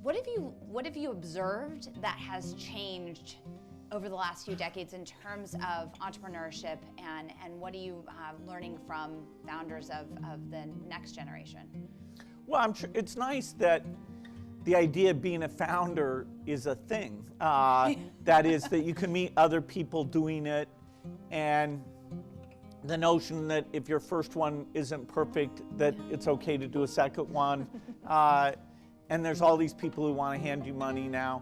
What have you observed that has changed over the last few decades in terms of entrepreneurship, and what are you learning from founders of the next generation? Well, I'm sure it's nice that the idea of being a founder is a thing. That is, that you can meet other people doing it, and the notion that if your first one isn't perfect, that it's okay to do a second one. And there's all these people who want to hand you money now.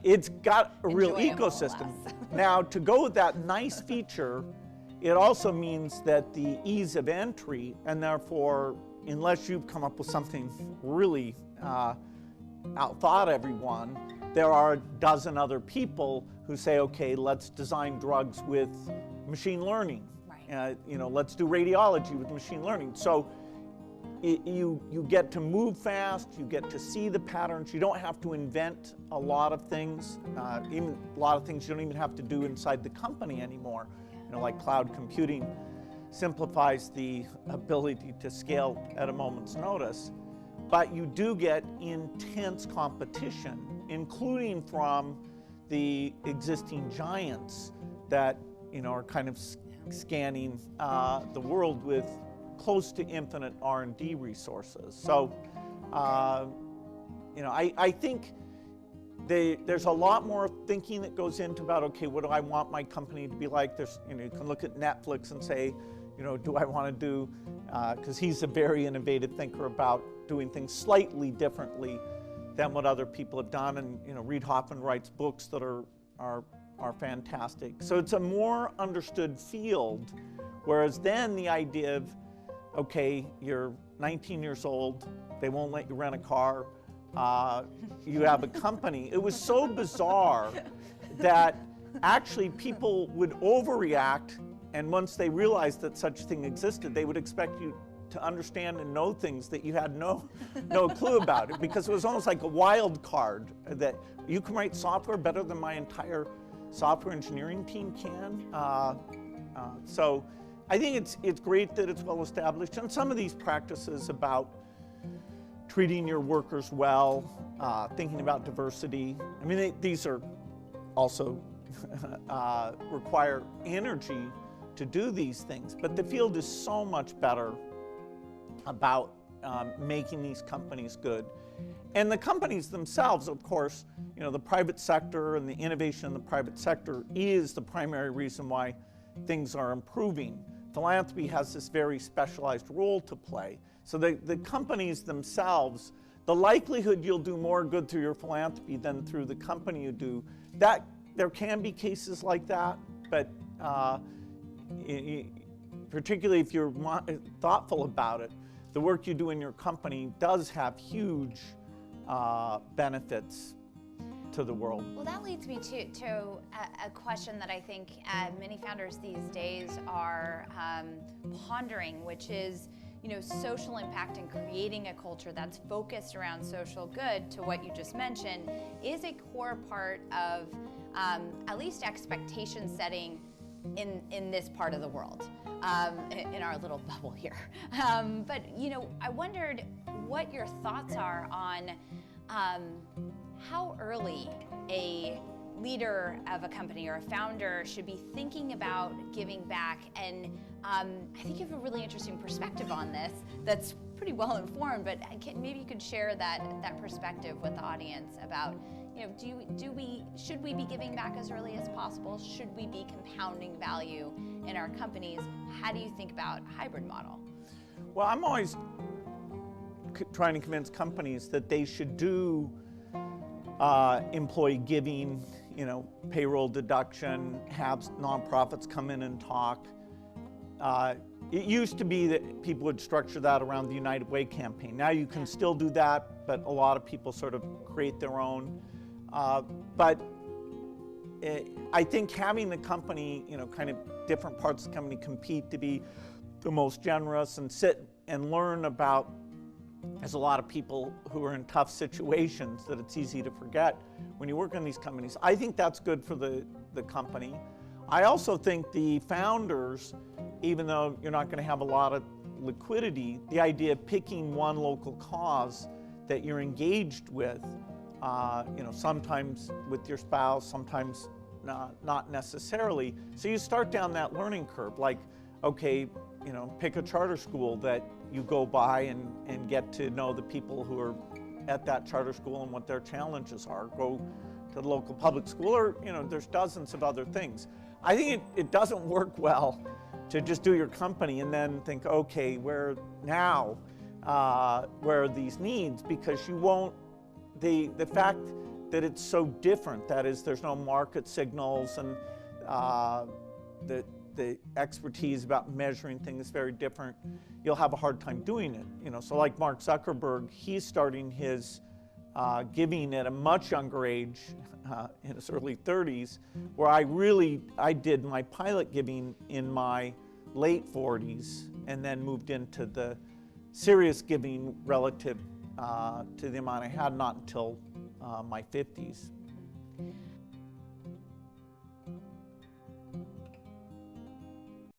It's got a real ecosystem. Now, to go with that nice feature, it also means that the ease of entry, and therefore, unless you've come up with something really outthought everyone, there are a dozen other people who say, okay, let's design drugs with machine learning. Right. Let's do radiology with machine learning. So you get to move fast, you get to see the patterns, you don't have to invent a lot of things, even a lot of things you don't even have to do inside the company anymore. Like cloud computing simplifies the ability to scale at a moment's notice. But you do get intense competition, including from the existing giants that are kind of scanning the world with close to infinite R&D resources. So, I think there's a lot more thinking that goes into about, okay, what do I want my company to be like? There's, you can look at Netflix and say, do I want to do, because he's a very innovative thinker about doing things slightly differently than what other people have done. And, Reid Hoffman writes books that are fantastic. So it's a more understood field, whereas then the idea of, okay, you're 19 years old, they won't let you rent a car, you have a company. It was so bizarre that actually people would overreact, and once they realized that such a thing existed, they would expect you to understand and know things that you had no clue about it, because it was almost like a wild card that you can write software better than my entire software engineering team can. So I think it's great that it's well established, and some of these practices about treating your workers well, thinking about diversity. I mean, these are also require energy to do these things, but the field is so much better about making these companies good. And the companies themselves, of course, the private sector and the innovation in the private sector is the primary reason why things are improving. Philanthropy has this very specialized role to play. So the companies themselves, the likelihood you'll do more good through your philanthropy than through the company you do, that there can be cases like that, but particularly if you're thoughtful about it, the work you do in your company does have huge benefits to the world. Well, that leads me to a question that I think many founders these days are pondering, which is, social impact and creating a culture that's focused around social good, to what you just mentioned, is a core part of at least expectation setting in this part of the world, in our little bubble here. But I wondered what your thoughts are on how early a leader of a company or a founder should be thinking about giving back. And I think you have a really interesting perspective on this that's pretty well informed, but maybe you could share that perspective with the audience about, should we be giving back as early as possible? Should we be compounding value in our companies? How do you think about a hybrid model? Well, I'm always trying to convince companies that they should do employee giving, payroll deduction, have nonprofits come in and talk. It used to be that people would structure that around the United Way campaign. Now you can still do that, but a lot of people sort of create their own. But I think having the company, kind of different parts of the company compete to be the most generous and sit and learn about, there's a lot of people who are in tough situations that it's easy to forget when you work in these companies. I think that's good for the company. I also think the founders, even though you're not going to have a lot of liquidity, the idea of picking one local cause that you're engaged with, you know, sometimes with your spouse, sometimes not necessarily. So you start down that learning curve, like, okay, you know, pick a charter school that you go by and get to know the people who are at that charter school and what their challenges are. Go to the local public school, or, you know, there's dozens of other things. I think it doesn't work well to just do your company and then think, okay, where are these needs? Because you won't, the fact that it's so different, that is, there's no market signals, and the expertise about measuring things is very different, you'll have a hard time doing it. You know, so like Mark Zuckerberg, he's starting his giving at a much younger age, in his early 30s, where I did my pilot giving in my late 40s, and then moved into the serious giving relative to the amount I had, not until my 50s.